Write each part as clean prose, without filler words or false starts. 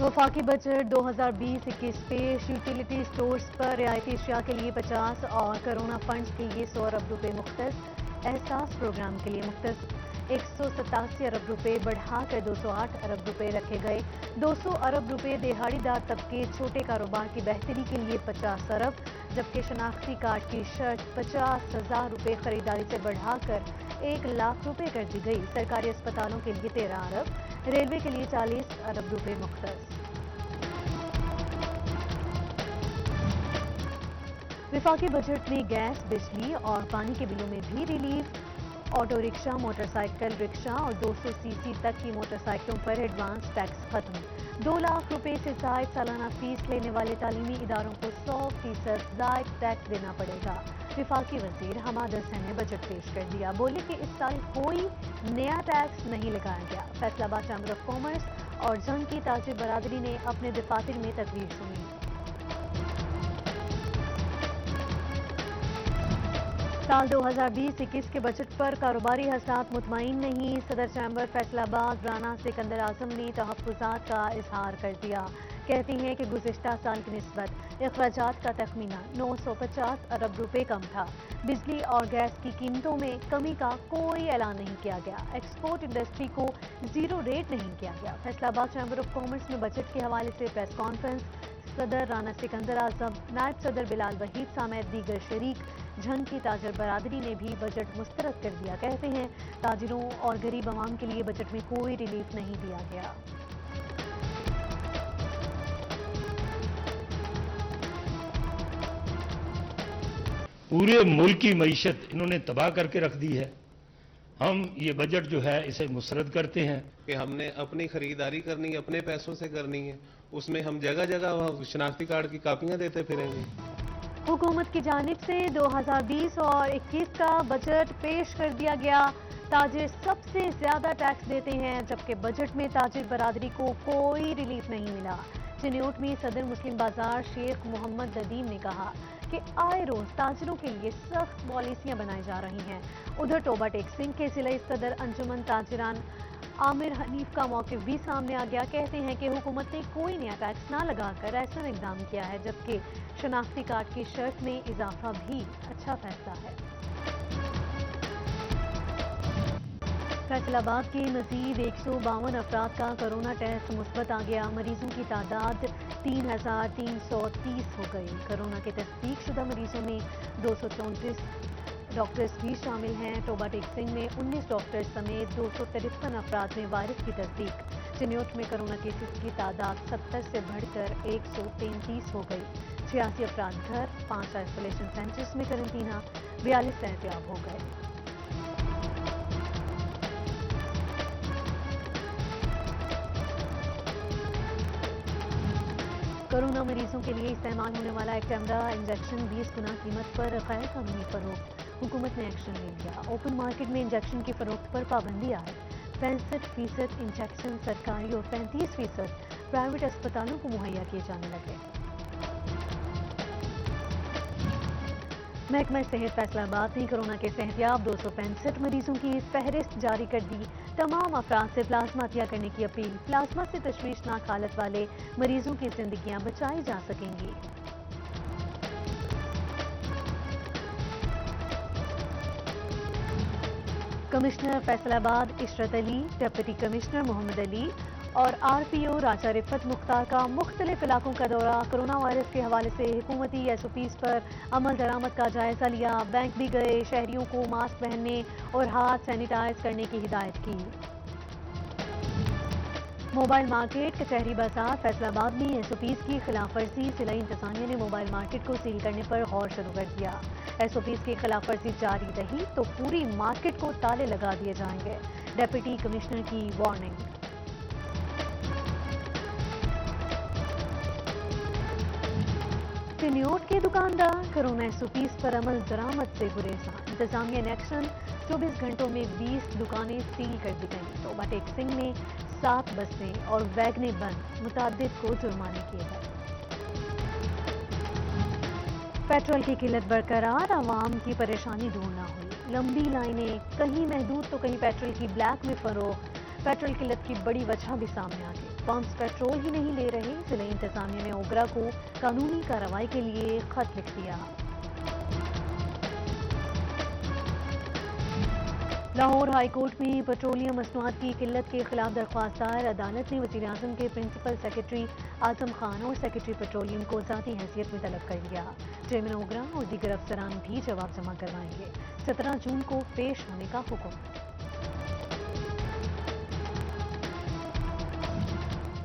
वफाकी बजट 2020-21 पेश। Utility stores पर रियायती अशिया के लिए 50 और कोरोना फंड्स के लिए 100 अरब रुपए मुख्तस। एहसास प्रोग्राम के लिए मुख्तस 187 अरब रुपए बढ़ाकर 208 अरब रुपए रखे गए। 200 अरब रुपए दिहाड़ीदार तबके छोटे कारोबार की बेहतरी के लिए 50 अरब, जबकि शनाख्ती कार्ड की शर्त 50,000 रुपए खरीदारी से बढ़ाकर 1 लाख रुपए कर दी गई। सरकारी अस्पतालों के लिए 13 अरब, रेलवे के लिए 40 अरब रुपए मुख्तस। वफाकी बजट में गैस, बिजली और पानी के बिलों में भी relief. Auto rickshaw, motorcycle rickshaw और 200 सीसी तक की मोटरसाइकिलों पर एडवांस टैक्स खत्म। 2 लाख रुपए से जायद सालाना फीस लेने वाले तालीमी इदारों को 100% जायद टैक्स देना पड़ेगा। वफाकी वजीर हमाद हसन ने बजट पेश कर दिया। बोले कि इस साल कोई नया टैक्स नहीं लगाया गया। फैसलाबाद चैम्बर ऑफ कॉमर्स और जंग की ताजिर बरादरी ने अपने दफातर में तकरीर सुनी। साल 2020-21 के बजट पर कारोबारी हजरात मुतमईन नहीं। सदर चैम्बर फैसलाबाद राना सिकंदर आजम ने तहफ्फुज़ात का इजहार कर दिया। कहती हैं कि गुज़िश्ता साल की निस्बत अखराजात का तखमीना 950 अरब रुपए कम था। बिजली और गैस की कीमतों में कमी का कोई ऐलान नहीं किया गया। एक्सपोर्ट इंडस्ट्री को जीरो रेट नहीं किया गया। फैसलाबाद चैम्बर ऑफ कॉमर्स में बजट के हवाले से प्रेस कॉन्फ्रेंस। सदर राना सिकंदर आजम, नायब सदर बिलाल वहीद समेत दीगर शरीक झंग की ताजर बरादरी ने भी बजट मुस्तरद कर दिया। कहते हैं ताजिरों और गरीब आवाम के लिए बजट में कोई रिलीफ नहीं दिया गया। पूरे मुल्क की मईशत इन्होंने तबाह करके रख दी है। हम ये बजट जो है इसे मुस्तरद करते हैं कि हमने अपनी खरीदारी करनी है, अपने पैसों से करनी है। उसमें हम जगह जगह शनाख्ती कार्ड की कापियां देते फिरेंगे। हुकूमत की जानिब से 2020 और 21 का बजट पेश कर दिया गया। ताजिर सबसे ज्यादा टैक्स देते हैं, जबकि बजट में ताजिर बरादरी को कोई रिलीफ नहीं मिला। चिन्योट में सदर मुस्लिम बाजार शेख मोहम्मद नदीम ने कहा कि आए रोज ताजिरों के लिए सख्त पॉलिसियां बनाई जा रही हैं। उधर टोबा टेक सिंह के जिले सदर अंजुमन ताजिरान आमिर हनीफ का मौक़िफ़ भी सामने आ गया। कहते हैं कि हुकूमत ने कोई नया टैक्स ना लगाकर ऐसा इक़दाम किया है, जबकि शनाख्ती कार्ड की शर्त में इजाफा भी अच्छा फैसला है। फैसलाबाद के मजीद 152 अफराद का कोरोना टेस्ट मुस्बत आ गया। मरीजों की तादाद 3,330 हो गई। कोरोना के तस्दीक शुदा मरीजों में 234 डॉक्टर्स भी शामिल हैं। टोबा टेक सिंह में 19 डॉक्टर्स समेत 253 अफराद में वायरस की तस्दीक। चिन्योट में कोरोना केसेस की तादाद 70 से बढ़कर 133 हो गई। 86 अफराद घर, 5 आइसोलेशन सेंटर्स में करंटीना, 42 एहतियाब हो गए। कोरोना मरीजों के लिए इस्तेमाल होने वाला एक्टेम्रा इंजेक्शन 20 गुना कीमत पर गैर कानूनी फरोख्त। हुकूमत ने एक्शन ले लिया। ओपन मार्केट में इंजेक्शन की फरोख्त पर पाबंदी आए। 65% इंजेक्शन सरकारी और 35% प्राइवेट अस्पतालों को मुहैया किए जाने लगे। महकमा सेहत फैसलाबाद ने कोरोना के सेहतियाब 265 मरीजों की फहरिस्त जारी कर दी। तमाम अफराद से प्लाज्मा अतिया करने की अपील। प्लाज्मा से तशवीशनाक हालत वाले मरीजों की जिंदगियां बचाई जा सकेंगी। Commissioner Faisalabad Ishrat Ali, deputy commissioner Mohammad Ali और आरपीओ राजा रिफत मुख्तार का मुख्तलिफ इलाकों का दौरा। कोरोना वायरस के हवाले से हुकूमती एसओपीज पर अमल दरामद का जायजा लिया। बैंक भी गए, शहरियों को मास्क पहनने और हाथ सैनिटाइज करने की हिदायत की। मोबाइल मार्केट कचहरी बाजार फैसलाबाद में एसओपीज की खिलाफ वर्जी। जिला इंतजामिया ने मोबाइल मार्केट को सील करने पर गौर शुरू कर दिया। एसओपीज की खिलाफ वर्जी जारी रही तो पूरी मार्केट को ताले लगा दिए जाएंगे। डिप्टी कमिश्नर की वार्निंग। चिन्योट के दुकानदार कोरोना एसओपीज पर अमल दरामद से गुरेज़ान। इंतजामिया ने एक्शन। 24 घंटों में 20 दुकानें सील कर दी गई। टोबा टेक सिंह में 7 बसें और वैगनें बंद। मुतादिद को जुर्माने किए गए। पेट्रोल की किल्लत बरकरार, आवाम की परेशानी दूर न हुई। लंबी लाइनें, कहीं महदूद तो कहीं पेट्रोल की ब्लैक में फरोख्त। पेट्रोल किल्लत की बड़ी वजह भी सामने आ गई। पंप्स पेट्रोल ही नहीं ले रहे। जिला इंतजामिया ने ओगरा को कानूनी कार्रवाई के लिए खत लिख दिया। लाहौर हाई कोर्ट में पेट्रोलियम मसनूआत की किल्लत के खिलाफ दरख्वास्त दायर। अदालत ने वज़ीर आज़म के प्रिंसिपल सेक्रेटरी आजम खान और सेक्रेटरी पेट्रोलियम को ज़ाती हैसियत में तलब कर लिया। चेयरमैन ओगरा और दीगर अफसरान भी जवाब जमा करवाएंगे। 17 जून को पेश होने का हुक्म।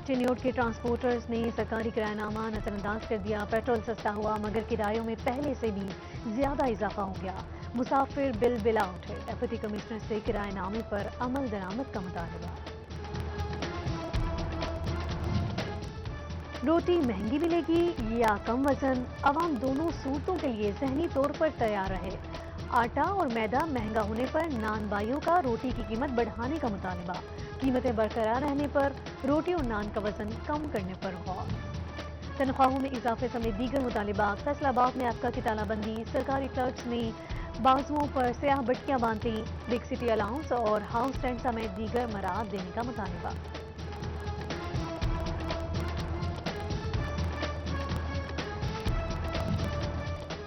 चिन्योट के ट्रांसपोर्टर्स ने सरकारी किरायानामा नजरअंदाज कर दिया। पेट्रोल सस्ता हुआ मगर किरायों में पहले से भी ज्यादा इजाफा हो गया। मुसाफिर बिल बिला उठे। डिप्टी कमिश्नर से किरायानामे पर अमल दरामद का मुतालबा। रोटी महंगी मिलेगी या कम वजन, अवाम दोनों सूरतों के लिए ज़हनी तौर पर तैयार रहे। आटा और मैदा महंगा होने पर नान बाइयों का रोटी की कीमत बढ़ाने का मुतालबा। कीमतें बरकरार रहने पर रोटी और नान का वजन कम करने पर गौर। तनख्वाहों में इजाफे समेत दीगर मुतालिबात। फैसलाबाद में आपका की तालाबंदी। सरकारी ट्रक्स में बाजुओं पर स्याह बट्टियां बांधी। बिग सिटी अलाउंस और हाउस रेंट समेत दीगर मराहत देने का मुतालबा।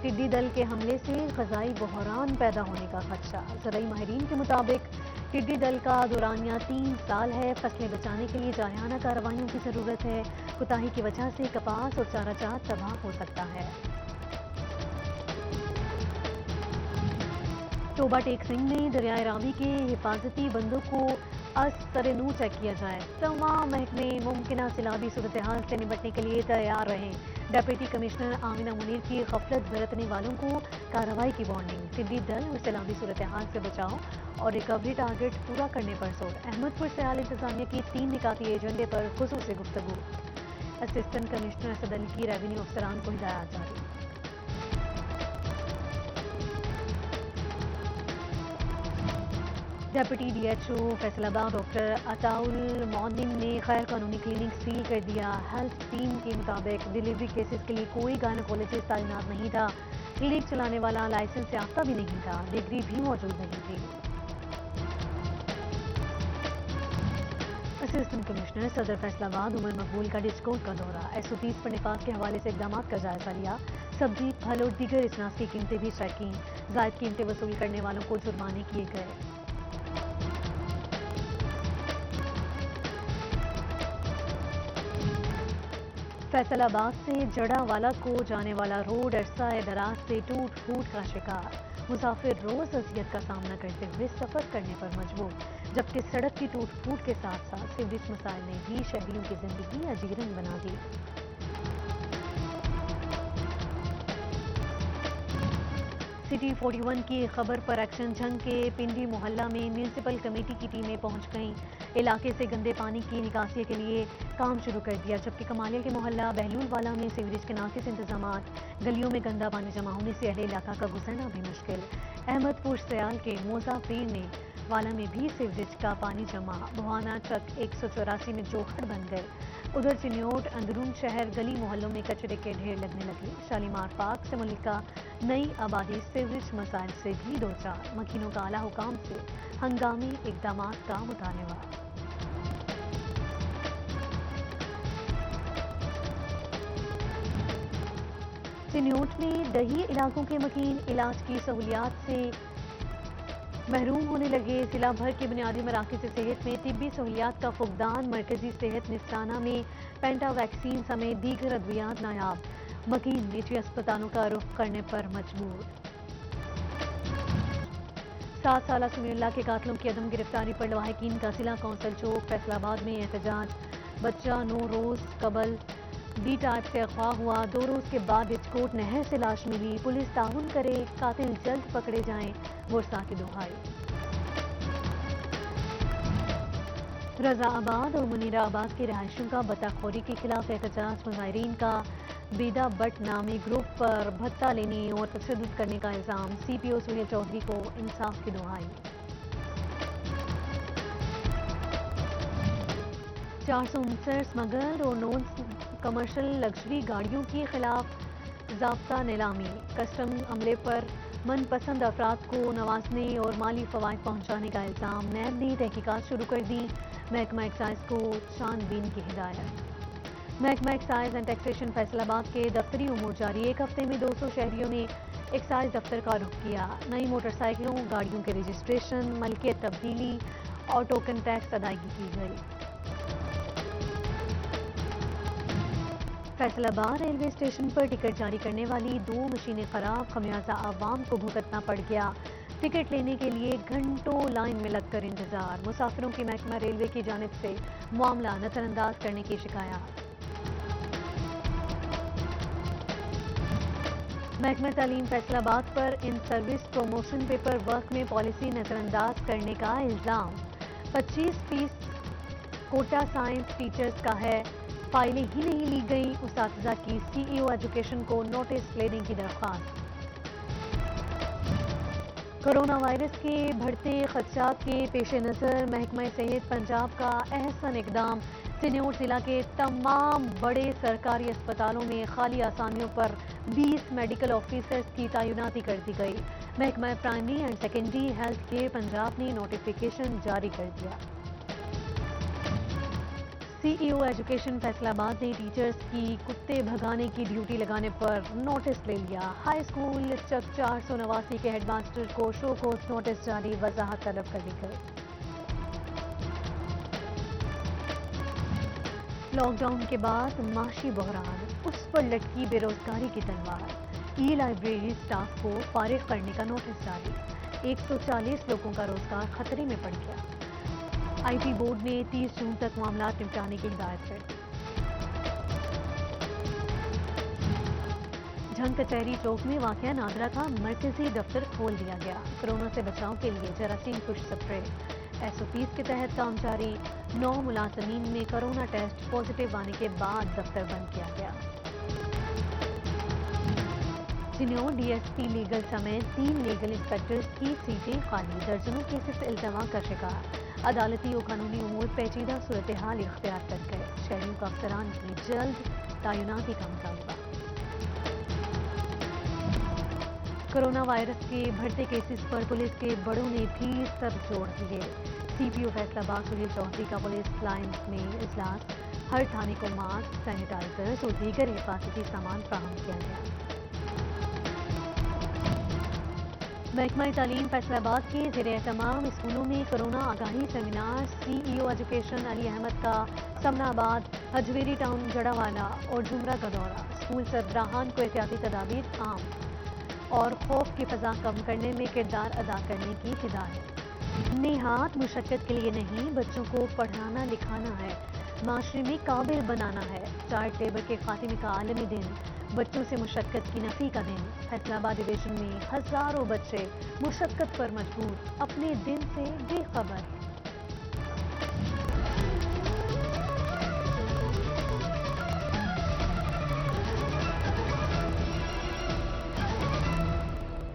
टिड्डी दल के हमले से ग़ज़ाई बहरान पैदा होने का खदशा। ज़राई माहिरीन के मुताबिक टिड्डी दल का दौरानिया 3 साल है। फसलें बचाने के लिए जारहाना कार्रवाइयों की ज़रूरत है। कोताही की वजह से कपास और चारा जात तबाह हो सकता है। टोबा टेक सिंह में दरियाए रावी के हिफाजती बंदों को असतरनू चेक किया जाए। तमाम महकमे मुमकिन सैलाबी सूरत हाल से निपटने के लिए तैयार रहें। डिप्टी कमिश्नर आमिना मुनीर की गफलत बरतने वालों को कार्रवाई की वार्निंग। टिड्डी दल और सैलाबी सूरत हाल से बचाव और रिकवरी टारगेट पूरा करने पर जोर। अहमदपुर सयाल इंतजामिया की 3 निकाती एजेंडे पर खुसूसी गुफ्तगू। असिस्टेंट कमिश्नर असद अली की रेवेन्यू अफसरान को हिदायत जारी। Deputy DHO Faisalabad doctor Ataul मोमिन ने गैर कानूनी क्लिनिक सील कर दिया। हेल्थ टीम के मुताबिक डिलीवरी केसेस के लिए कोई गायनोकोलॉजिस्ट तैनात नहीं था। क्लिनिक चलाने वाला लाइसेंस याफ्ता भी नहीं था। डिग्री भी मौजूद नहीं थी। असिस्टेंट कमिश्नर सदर फैसलाबाद उमर मकबूल का डिस्कोट का दौरा। SOPs पर निफाज के हवाले से इकदाम का जायजा लिया। सब्जी, फल और दीगर इसनास की कीमतें भी चेक की। जायद कीमतें वसूल करने वालों को जुर्माने किए गए। फैसलाबाद से जड़ावाला को जाने वाला रोड अरसा दराज से टूट फूट का शिकार। मुसाफिर रोज अजियत का सामना करते हुए सफर करने पर मजबूर। जबकि सड़क की टूट फूट के साथ साथ सीवरेज मसाइल ने भी शहरियों की जिंदगी अजीरन बना दी। सिटी 41 की खबर पर एक्शन जंग के पिंडी मोहल्ला में म्यूनिसिपल कमेटी की टीमें पहुंच गईं। इलाके से गंदे पानी की निकासी के लिए काम शुरू कर दिया। जबकि कमालिया के मोहल्ला बहलूल वाला में सीवरेज के नाकिस इंतजामात। गलियों में गंदा पानी जमा होने से अहले इलाका का गुजरना भी मुश्किल। अहमदपुर सयाल के मोजा पीर में वाला में भी सीवरेज का पानी जमा। बुहाना ट्रक 184 में जोखड़ बन गए। उधर चिन्योट अंदरून शहर गली मोहल्लों में कचरे के ढेर लगने लगे। शालीमार पार्क से मुल्का नई आबादी सीवरेज मसाइल से भी दो चार। मकीनों का आला हुकाम से हंगामी इकदाम का मुतालबा। चिन्योट में दही इलाकों के मकीन इलाज की सहूलियात से महरूम होने लगे। जिला भर के बुनियादी मराकज़ सेहत में तिब्बी सहूलियात का फुकदान। मरकजी सेहत निस्ताना में पेंटा वैक्सीन समेत दीगर अद्वियात नायाब। मकीन निजी अस्पतालों का रुख करने पर मजबूर। 7 साला सुमेल्ला के कातलों की अदम गिरफ्तारी पर लवाहिकीन का जिला कौंसल चौक फैसलाबाद में एहतजाज। बच्चा 9 रोज कबल बी टाइप से अगवा हुआ। 2 रोज के बाद इचकोट नहर से लाश मिली। पुलिस ताउन करे, कातिल जल्द पकड़े जाएं, गुस्सा की दुहाई। रजाआबाद और मुनीराबाद के रहायशियों का बत्ताखोरी के खिलाफ एहतजाज। मुजाहिरीन का बेदा बट नामी ग्रुप पर भत्ता लेने और तशद्दुद करने का इल्जाम। CPO सुहेल चौधरी को इंसाफ की दुहाई। 469 स्मगल और नॉन कमर्शियल लग्जरी गाड़ियों के खिलाफ ज़ाब्ता नीलामी। कस्टम अमले पर من پسند افراد کو نوازنے اور مالی فوائد پہنچانے کا الزام، نیب نے تحقیقات شروع کر دی، محکمہ ایکسائز کو چھان بین کی ہدایت۔ محکمہ ایکسائز اینڈ ٹیکسیشن فیصل آباد کے دفتری امور جاری، ایک ہفتے میں 200 شہریوں نے ایکسائز دفتر کا رخ کیا، نئی موٹر سائیکلوں، گاڑیوں کے رجسٹریشن، ملکیت تبدیلی اور ٹوکن ٹیکس ادائیگی کی گئی۔ فیصل آباد ریلوے اسٹیشن پر ٹکٹ جاری کرنے والی 2 مشینیں خراب، خمیازہ عوام کو بھگتنا پڑ گیا، ٹکٹ لینے کے لیے گھنٹوں لائن میں لگ کر انتظار، مسافروں کی محکمہ ریلوے کی جانب سے معاملہ نظر انداز کرنے کی شکایات۔ محکمہ تعلیم فیصل آباد پر ان سروس پروموشن پیپر ورک میں پالیسی نظر انداز کرنے کا الزام، 25% کوٹا سائنس ٹیچرز کا ہے، فائلیں ہی نہیں لی گئیں، اساتذہ کی سی ای او ایجوکیشن کو نوٹس لینے کی درخواست۔ کرونا وائرس کے بڑھتے خدشات کے پیش نظر محکمہ صحت پنجاب کا احسن اقدام، سنیور ضلع کے تمام بڑے سرکاری اسپتالوں میں خالی آسامیوں پر 20 میڈیکل آفیسرز کی تعیناتی کر دی گئی۔ محکمہ primary and secondary health care Punjab نے نوٹیفیکیشن جاری کر دیا۔ سی ای او ایجوکیشن فیصل آباد نے ٹیچرز کی کتے بھگانے کی ڈیوٹی لگانے پر نوٹس لے لیا، ہائی اسکول چک 489 کے ہیڈ ماسٹر کو شو کوز نوٹس جاری، وضاحت طلب کر دی گئی۔ لاک ڈاؤن کے بعد معاشی بحران، اس پر لٹکی بے روزگاری کی تلوار، ای لائبریری سٹاف کو فارغ کرنے کا نوٹس جاری، 140 لوگوں کا روزگار خطرے میں پڑ گیا۔ آئی ٹی بورڈ نے 30 جون تک معاملات نپٹانے کی ہدایت کر دی۔ جھنگ کچہری چوک میں واقعہ نادرا کا مرکزی دفتر کھول دیا گیا، کورونا سے بچاؤ کے لیے جراثیم کش سپرے، ایس او پیز کے تحت کام جاری، 9 ملازمین میں کورونا ٹیسٹ پازیٹیو آنے کے بعد دفتر بند کیا گیا۔ Senior D S P legal سمیت 3 لیگل انسپیکٹرز کی سیٹیں خالی، درجنوں کیسز الزام کا شکار، عدالتی و قانونی امور پیچیدہ صورتحال اختیار کر گئے، شہریوں کا افسران کی جلد تعیناتی کا مطالبہ۔ کورونا وائرس کے بڑھتے کیسز پر پولیس کے بڑوں نے بھی سر جوڑ دیے، سی پی او فیصل آباد سہیل چودھری کا پولیس لائنز میں اجلاس، ہر تھانے کو ماسک، سینیٹائزرز اور دیگر حفاظتی سامان فراہم کیا گیا۔ محکمہ تعلیم فیصل آباد کے زیر اہتمام اسکولوں میں کورونا آگاہی سیمینار، سی ای او ایجوکیشن علی احمد کا سمنا آباد، حجویری ٹاؤن جڑاوالا اور ڈومرا کا دورہ، اسکول سربراہان کو احتیاطی تدابیر عام اور خوف کی فضا کم کرنے میں کردار ادا کرنے کی ہدایت۔ نہاد مشقت کے لیے نہیں، بچوں کو پڑھانا لکھانا ہے، معاشرے میں قابل بنانا ہے، چائلڈ لیبر کے خاتمے کا عالمی دن، بچوں سے مشقت کی نفی کا دن، فیصل آباد ڈویژن میں ہزاروں بچے مشقت پر مجبور، اپنے دن سے بے خبر۔